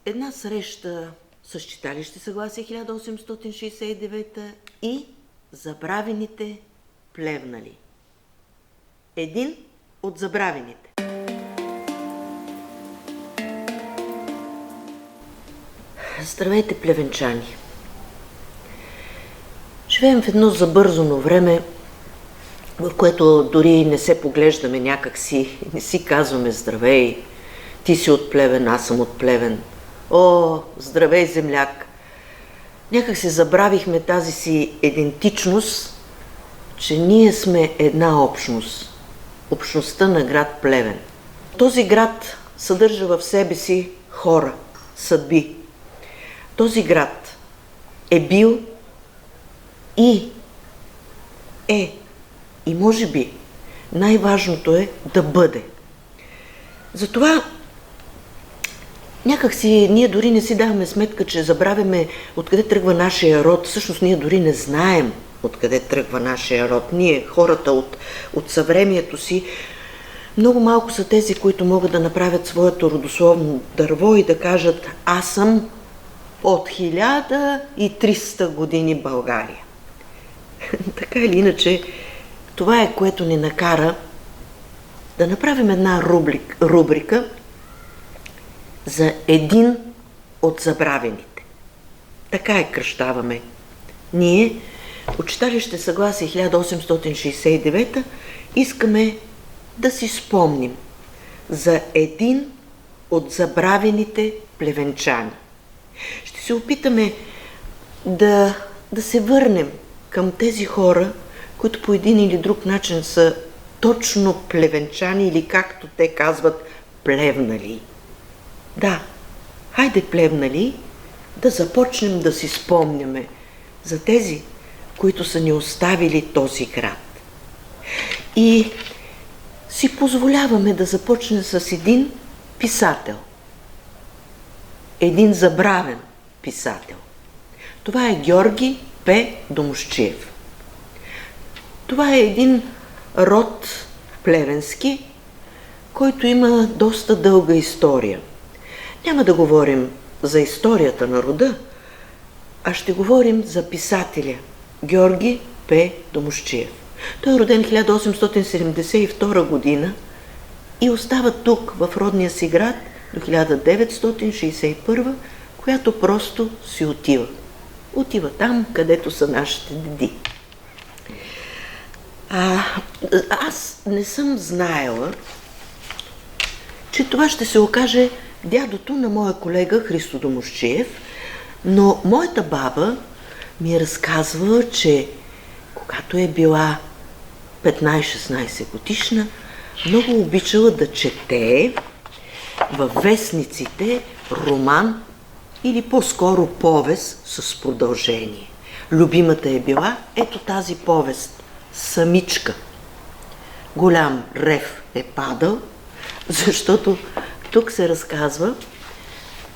Една среща с читалище Съгласие 1869 и забравените плевнали. Един от забравените. Здравейте, плевенчани! Живеем в едно забързано време, в което дори не се поглеждаме някакси, не си казваме здравей, ти си от Плевен, аз съм от Плевен. О, здравей, земляк! Някак се забравихме тази си идентичност, че ние сме една общност. Общността на град Плевен. Този град съдържа в себе си хора, съдби. Този град е бил и е, и може би най-важното е да бъде. Затова някакси ние дори не си даваме сметка, че забравяме откъде тръгва нашия род. Всъщност ние дори не знаем откъде тръгва нашия род. Ние, хората от съвремието си, много малко са тези, които могат да направят своето родословно дърво и да кажат: аз съм от 1300 години България. Така или иначе, това е, което ни накара да направим една рубрика за един от забравените. Така е кръщаваме. Ние, от читалище Съгласие 1869, искаме да си спомним за един от забравените плевенчани. Ще се опитаме да се върнем към тези хора, които по един или друг начин са точно плевенчани или, както те казват, плевнали. Да, хайде, плевнали, да започнем да си спомняме за тези, които са ни оставили този град. И си позволяваме да започнем с един писател. Един забравен писател. Това е Георги П. Домусчиев. Това е един род плевенски, който има доста дълга история. Няма да говорим за историята на рода, а ще говорим за писателя Георги П. Домусчиев. Той е роден 1872 година и остава тук, в родния си град, до 1961, която просто си отива. Отива там, където са нашите деди. Аз не съм знаела, че това ще се окаже дядото на моя колега Христо Домусчиев, но моята баба ми е разказвала, че когато е била 15-16 годишна, много обичала да чете във вестниците роман или по-скоро повест с продължение. Любимата е била ето тази повест "Самичка". Голям рев е падал, защото тук се разказва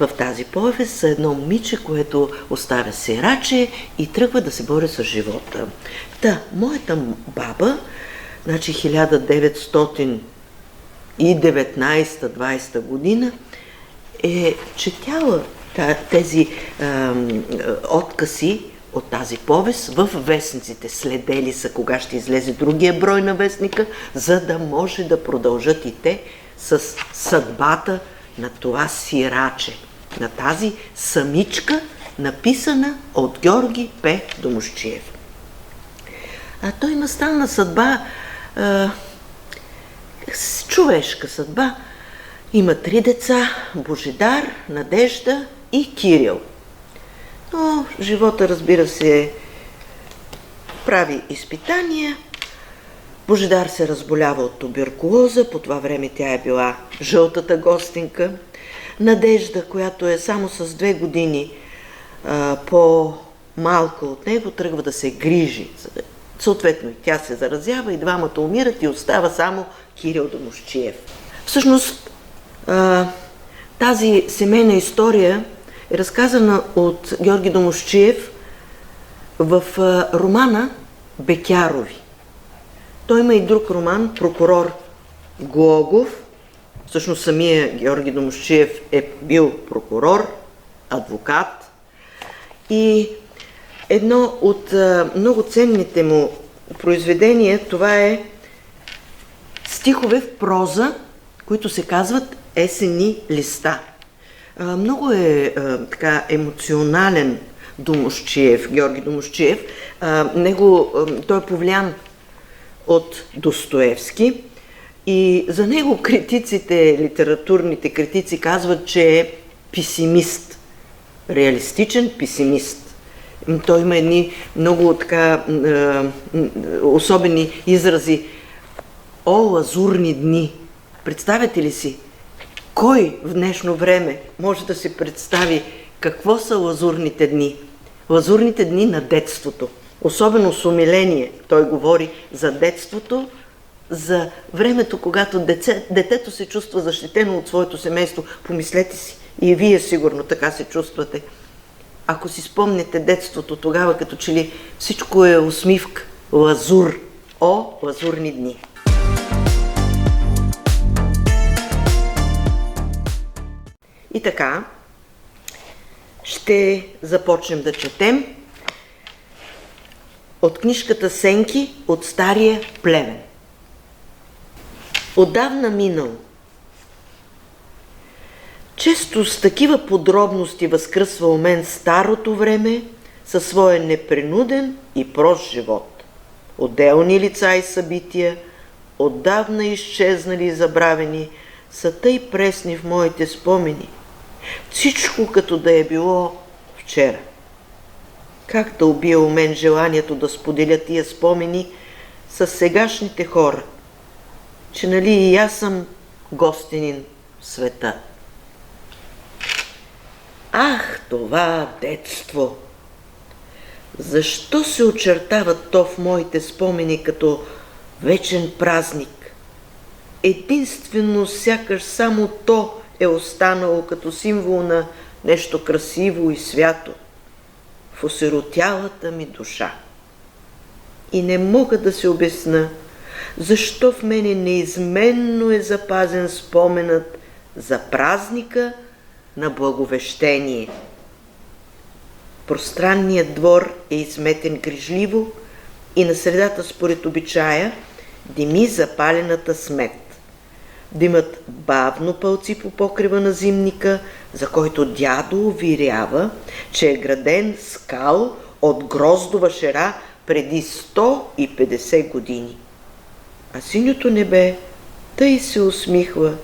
в тази повест за едно момиче, което оставя сираче и тръгва да се бори с живота. Моята баба, значи 1919-20 година, е четяла тези откъси от тази повест в вестниците. Следели са кога ще излезе другия брой на вестника, за да може да продължат и те с съдбата на това сираче, на тази самичка, написана от Георги П. Домусчиев. Той има странна съдба, човешка съдба. Има 3 деца – Божидар, Надежда и Кирил. Но живота, разбира се, прави изпитания. Божидар се разболява от туберкулоза, по това време тя е била жълтата гостинка. Надежда, която е само с 2 години по-малка от него, тръгва да се грижи. Съответно и тя се заразява, и двамата умират и остава само Кирил Домусчиев. Всъщност тази семейна история е разказана от Георги Домусчиев в романа "Бекярови". Той има и друг роман "Прокурор Глогов". Всъщност самия Георги Домусчиев е бил прокурор адвокат. И едно от много ценните му произведения, това е стихове в проза, които се казват есенни листа. Много е така емоционален Домусчиев, Георги Домусчиев. Той е повлиян от Достоевски и за него критиците, литературните критици казват, че е песимист, реалистичен песимист. Той има едни много така особени изрази. О, лазурни дни! Представяте ли си? Кой в днешно време може да се представи какво са лазурните дни? Лазурните дни на детството. Особено с умиление той говори за детството, за времето, когато детето се чувства защитено от своето семейство. Помислете си, и вие сигурно така се чувствате. Ако си спомнете детството, тогава като че ли всичко е усмивка, лазур. О, лазурни дни! И така, ще започнем да четем от книжката Сенки от Стария Плевен. Отдавна минал. Често с такива подробности възкръсва у мен старото време със своя непринуден и прост живот. Отделни лица и събития, отдавна изчезнали и забравени, са тъй пресни в моите спомени. Всичко като да е било вчера. Как да убия у мен желанието да споделя тия спомени с сегашните хора, че нали и аз съм гостенин в света. Ах, това детство! Защо се очертава то в моите спомени като вечен празник? Единствено, сякаш само то е останало като символ на нещо красиво и свято в осиротялата ми душа. И не мога да се обясня, защо в мене неизменно е запазен споменът за празника на Благовещение. Пространният двор е изметен грижливо и на средата според обичая дими запалената смет. Димът бавно пълци по покрива на зимника, за който дядо уверява, че е граден скал от гроздова шера преди 150 години. А синьото небе тъй се усмихва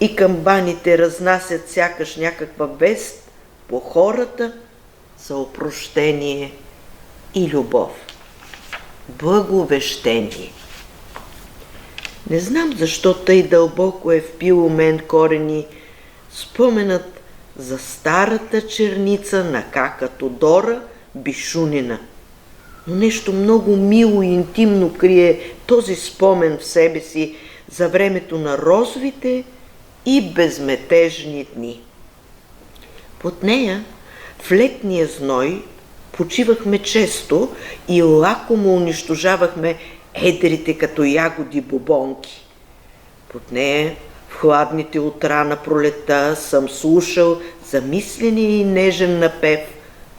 и камбаните разнасят сякаш някаква вест по хората за опрощение и любов. Благовещение. Не знам защо тъй дълбоко е впил у мен корени споменът за старата черница на кака Тодора Бишунина. Но нещо много мило и интимно крие този спомен в себе си за времето на розовите и безметежни дни. Под нея в летния зной почивахме често и лакомо унищожавахме едрите като ягоди бобонки. Под нея в хладните утра на пролета съм слушал замисления и нежен напев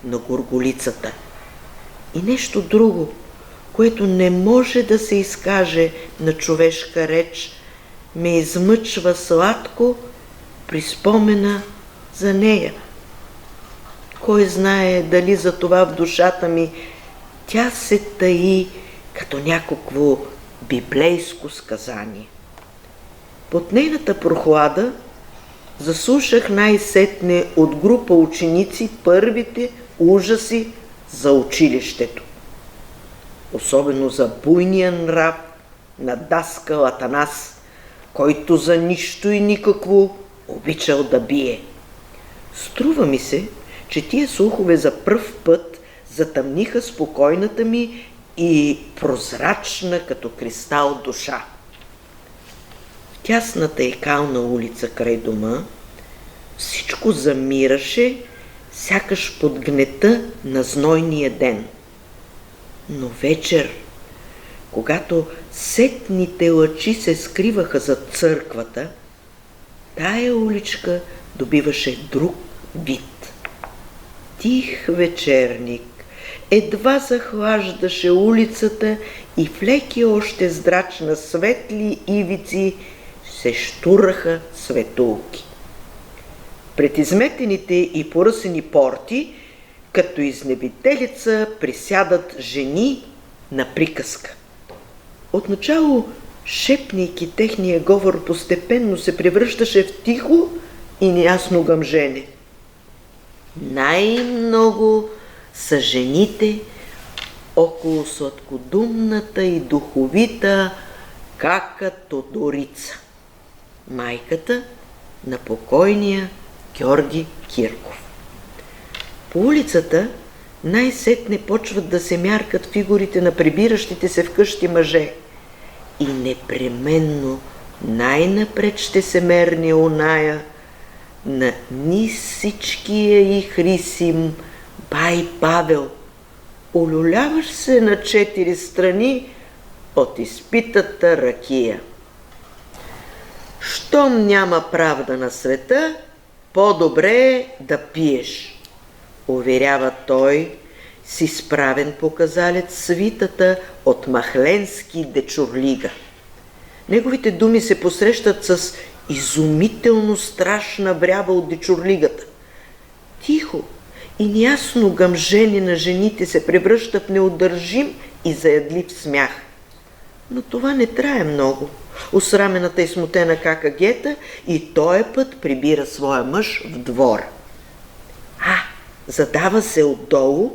на горголицата. И нещо друго, което не може да се изкаже на човешка реч, ме измъчва сладко при спомена за нея. Кой знае дали за това в душата ми тя се таи като някакво библейско сказание. Под нейната прохлада заслушах най-сетне от група ученици първите ужаси за училището. Особено за буйния нрав на даскал Атанас, който за нищо и никакво обичал да бие. Струва ми се, че тия слухове за пръв път затъмниха спокойната ми и прозрачна като кристал душа. В тясната и кална улица край дома всичко замираше, сякаш под гнета на знойния ден. Но вечер, когато сетните лъчи се скриваха зад църквата, тая уличка добиваше друг вид. тих вечерник. Едва захлаждаше улицата и в леки още здрач на светли ивици се щураха светулки. Пред изметените и поръсени порти, като изнебителица, присядат жени на приказка. Отначало, шепнейки техния говор, постепенно се превръщаше в тихо и неясно гъмжене. Най-много са жените около сладкодумната и духовита кака Тодорица, майката на покойния Георги Кирков. По улицата най-сетне почват да се мяркат фигурите на прибиращите се вкъщи мъже и непременно най-напред ще се мерне оная на нисичкия и хрисим бай Павел, олюляваш се на 4 страни от изпитата ракия. Щом няма правда на света, по-добре е да пиеш, уверява той с изправен показалец свитата от махленски дечурлига. Неговите думи се посрещат с изумително страшна врява от дечурлигата. Тихо и неясно гъмжене на жените се превръща в неудържим и заядлив смях. Но това не трае много. Осрамената и смутена кака Гета и този път прибира своя мъж в двора. Задава се отдолу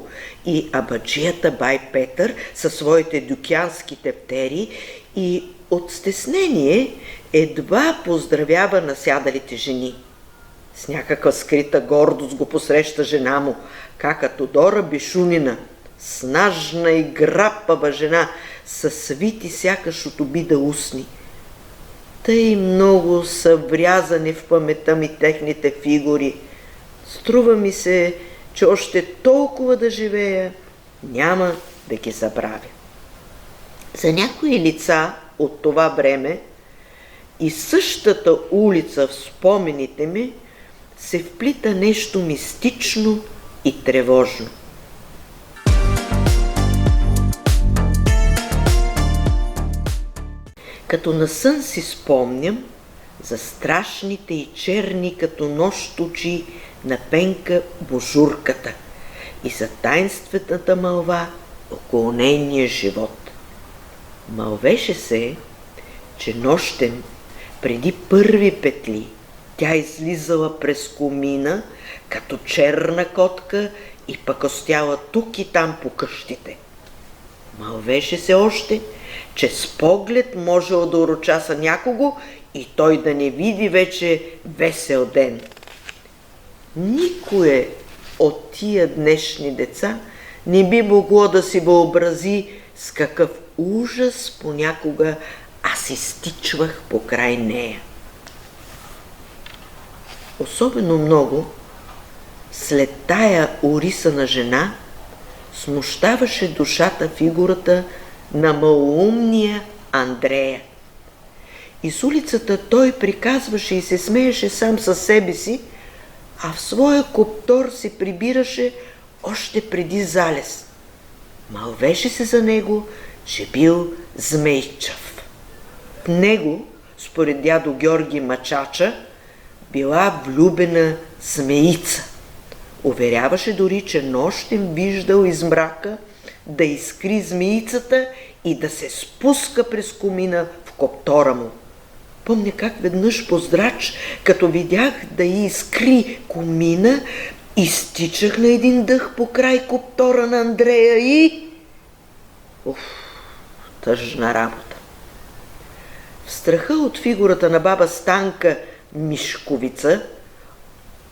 и абаджията бай Петър със своите дюкянски тептери и от стеснение едва поздравява насядалите жени. С някаква скрита гордост го посреща жена му, кака Тодора Бешунина, снажна и грапава жена, със свити сякаш от обида устни. Тъй много са врязани в паметта ми техните фигури. Струва ми се, че още толкова да живея, няма да ги забравя. За някои лица от това време и същата улица в спомените ми се вплита нещо мистично и тревожно. Като на сън си спомням за страшните и черни като нощ очи на Пенка Божурката и за таинствената мълва около нейния живот. Мълвеше се, че нощем преди първи петли тя излизала през комина като черна котка и пакостяла тук и там по къщите. Мълвеше се още, че с поглед можел да урочаса някого и той да не види вече весел ден. Никое от тия днешни деца не би могло да си въобрази с какъв ужас понякога аз изтичвах покрай нея. Особено много след тая орисана жена смущаваше душата фигурата на малоумния Андрея. Из улицата той приказваше и се смееше сам със себе си, а в своя коптор се прибираше още преди залез. Мълвеше се за него, че бил змейчав. В него, според дядо Георги Мачача, била влюбена змеица. Уверяваше дори, че нощем виждал из мрака да изкри змеицата и да се спуска през комина в коптора му. Помня как веднъж поздрач, като видях да й изкри комина, изтичах на един дъх по край коптора на Андрея и... Тъжна работа. В страха от фигурата на баба Станка Мишковица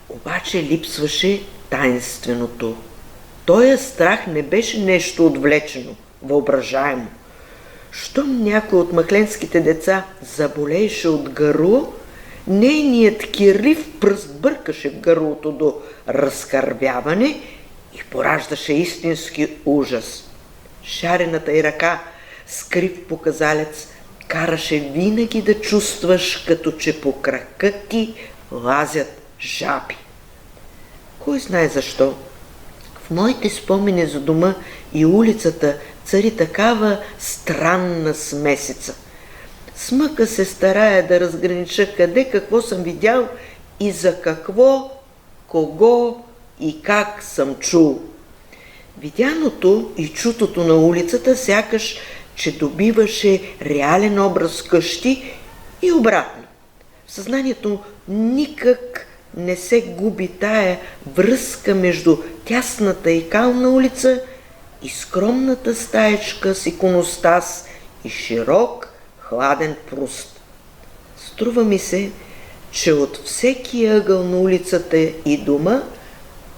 обаче липсваше таинственото. Тоя страх не беше нещо отвлечено, въображаемо. Щом някой от махленските деца заболееше от гърло, нейният кирив пръст бъркаше в гърлото до разкървяване и пораждаше истински ужас. Шарената й ръка с крив показалец караше винаги да чувстваш, като че по крака ти лазят жаби. Кой знае защо, В моите спомени за дома и улицата цари такава странна смесица. С мъка се старая да разгранича къде какво съм видял и за какво, кого и как съм чул. Видяното и чутото на улицата сякаш, че добиваше реален образ къщи и обратно. В съзнанието никак не се губи тая връзка между тясната и кална улица и скромната стаечка с иконостас и широк, хладен пруст. Струва ми се, че от всеки ъгъл на улицата и дома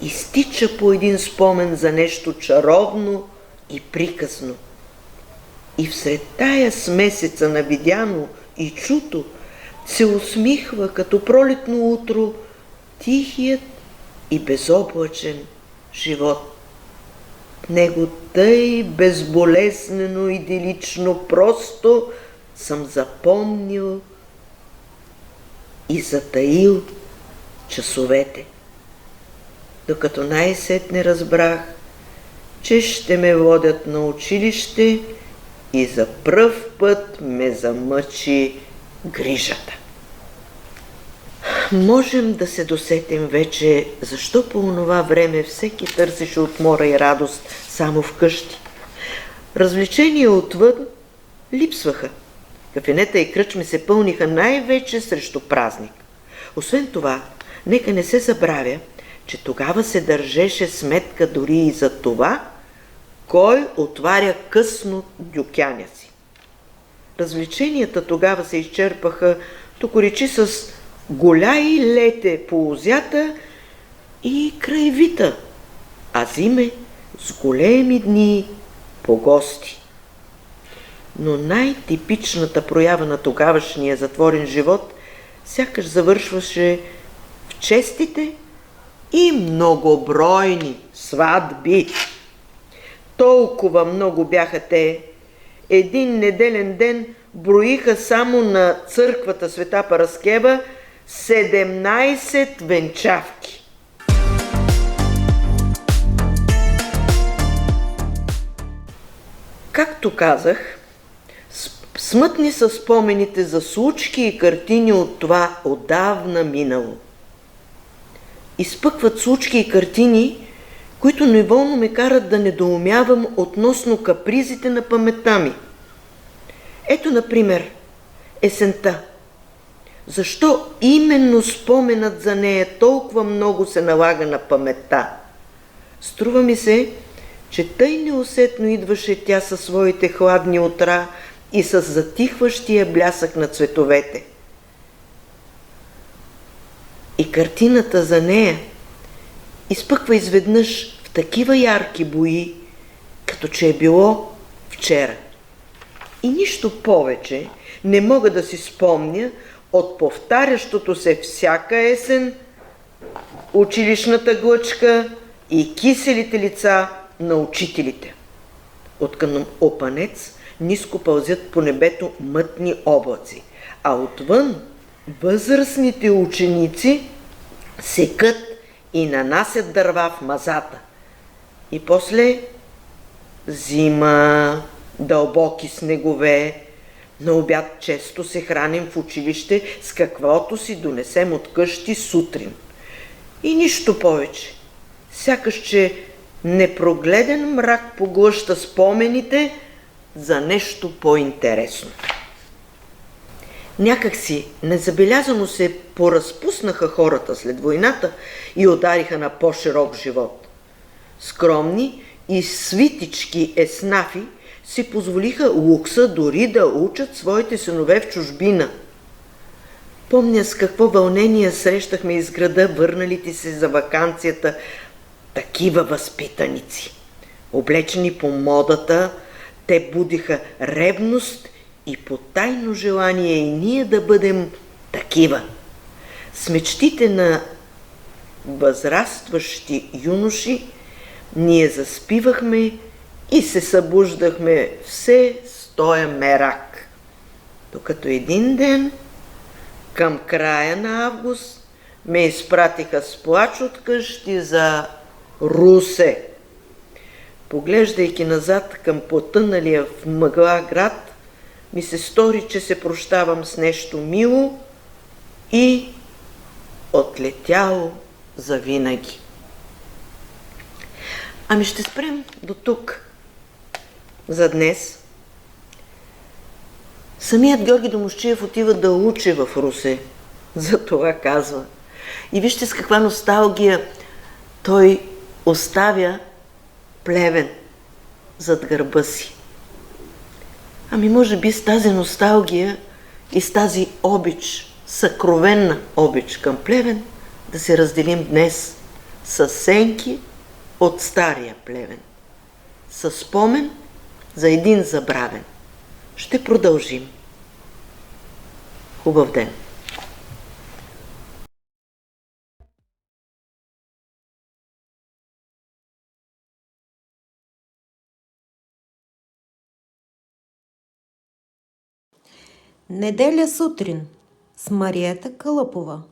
изтича по един спомен за нещо чаровно и приказно. И всред тая смесица на видяно и чуто се усмихва като пролетно утро тихият и безоблачен живот. Него тъй безболезнено идилично просто съм запомнил и затаил часовете, докато най-сетне разбрах, че ще ме водят на училище и за пръв път ме замъчи грижата. Можем да се досетим вече, защо по онова време всеки търсеше отмора и радост само вкъщи. Развлечения отвън липсваха. Кафенета и кръчми се пълниха най-вече срещу празник. Освен това, нека не се забравя, че тогава се държеше сметка дори и за това, кой отваря късно дюкяня си. Развлеченията тогава се изчерпаха токоречи с голяи лете по озята и крайвита, а зиме с големи дни по гости. Но най-типичната проява на тогавашния затворен живот сякаш завършваше в честите и многобройни сватби. Толкова много бяха те. Един неделен ден броиха само на църквата Света Параскева 17 венчавки. Както казах, смътни са спомените за случки и картини от това отдавна минало. Изпъкват случки и картини, които неволно ме карат да недоумявам относно капризите на паметта ми. Ето, например, есента. Защо именно споменът за нея толкова много се налага на паметта? Струва ми се, че тъй неусетно идваше тя със своите хладни утра и с затихващия блясък на цветовете. И картината за нея изпъква изведнъж в такива ярки бои, като че е било вчера. И нищо повече не мога да си спомня от повтарящото се всяка есен училищната глъчка и киселите лица на учителите. Откъм Опанец ниско пълзят по небето мътни облаци, а отвън възрастните ученици секат и нанасят дърва в мазата. И после зима, дълбоки снегове. На обяд често се храним в училище с каквото си донесем от къщи сутрин. И нищо повече. Сякаш, че непрогледен мрак поглъща спомените за нещо по-интересно. Някакси незабелязано се поразпуснаха хората след войната и удариха на по-широк живот. Скромни и свитички еснафи си позволиха лукса дори да учат своите синове в чужбина. Помня с какво вълнение срещахме из града върналите се за ваканцията такива възпитаници. Облечени по модата, те будиха ревност и потайно желание и ние да бъдем такива. С мечтите на възрастващи юноши ние заспивахме и се събуждахме все с тоя мерак. Докато един ден, към края на август, ме изпратиха с плач от къщи за Русе, Поглеждайки назад към потъналия в мъгла град, ми се стори, че се прощавам с нещо мило и отлетяло завинаги. Ами ще спрем до тук за днес. Самият Георги Домусчиев отива да учи в Русе. За това казва. И вижте с каква носталгия той оставя Плевен зад гърба си. Ами може би с тази носталгия и с тази обич, съкровенна обич към Плевен, да се разделим днес с сенки от стария Плевен. Със спомен за един забравен. Ще продължим. Хубав ден! Неделя сутрин с Мариета Кълъпова.